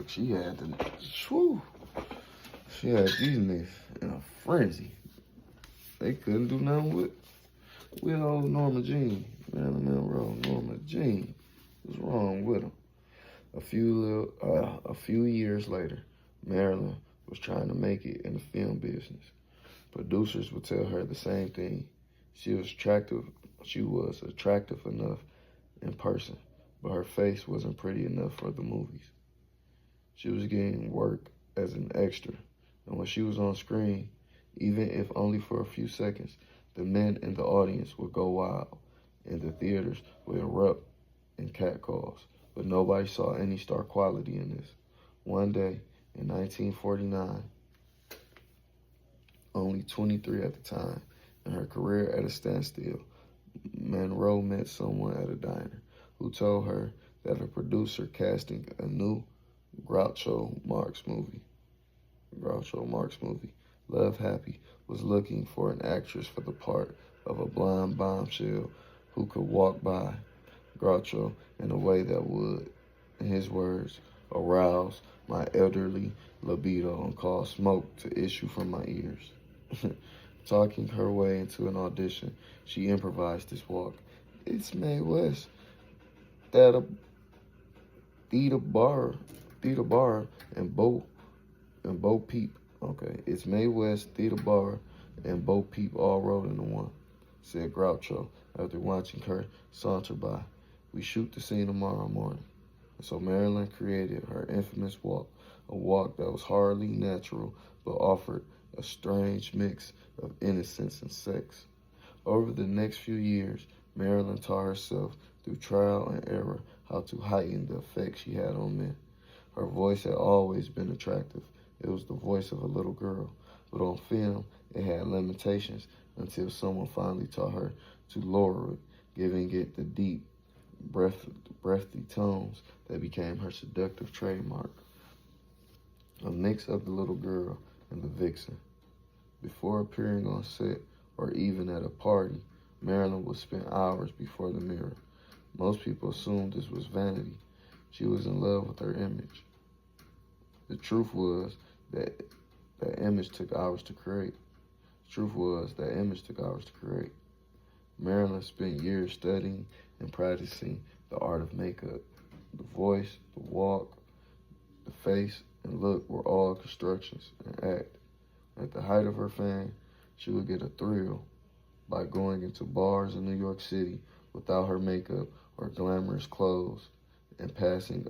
she had the, whew, she had these niggas in a frenzy. They couldn't do nothing with old Norma Jean. Marilyn Monroe, Norma Jean. What's wrong with him? A few years later, Marilyn was trying to make it in the film business. Producers would tell her the same thing. She was attractive enough in person, but her face wasn't pretty enough for the movies. She was getting work as an extra, and when she was on screen, even if only for a few seconds, the men in the audience would go wild, and the theaters would erupt in catcalls. But nobody saw any star quality in this. One day, in 1949, only 23 at the time, and her career at a standstill, Monroe met someone at a diner who told her that a producer casting a new Groucho Marx movie, Love Happy, was looking for an actress for the part of a blonde bombshell who could walk by Groucho in a way that would, in his words, arouse my elderly libido and cause smoke to issue from my ears. Talking her way into an audition, she improvised this walk. It's Mae West, that Theta Bar, and Bo Peep. Okay, it's Mae West, Theta Bar, and Bo Peep all rolled into one, said Groucho after watching her saunter by. We shoot the scene tomorrow morning. And so Marilyn created her infamous walk, a walk that was hardly natural but offered a strange mix of innocence and sex. Over the next few years, Marilyn taught herself through trial and error how to heighten the effect she had on men. Her voice had always been attractive. It was the voice of a little girl, but on film, it had limitations until someone finally taught her to lower it, giving it the deep, breathy tones that became her seductive trademark. A mix of the little girl and the vixen. Before appearing on set or even at a party, Marilyn would spend hours before the mirror. Most people assumed this was vanity. She was in love with her image. The truth was that image took hours to create. Marilyn spent years studying and practicing the art of makeup. The voice, the walk, the face, and look were all constructions and act. At the height of her fame, she would get a thrill by going into bars in New York City without her makeup or glamorous clothes and passing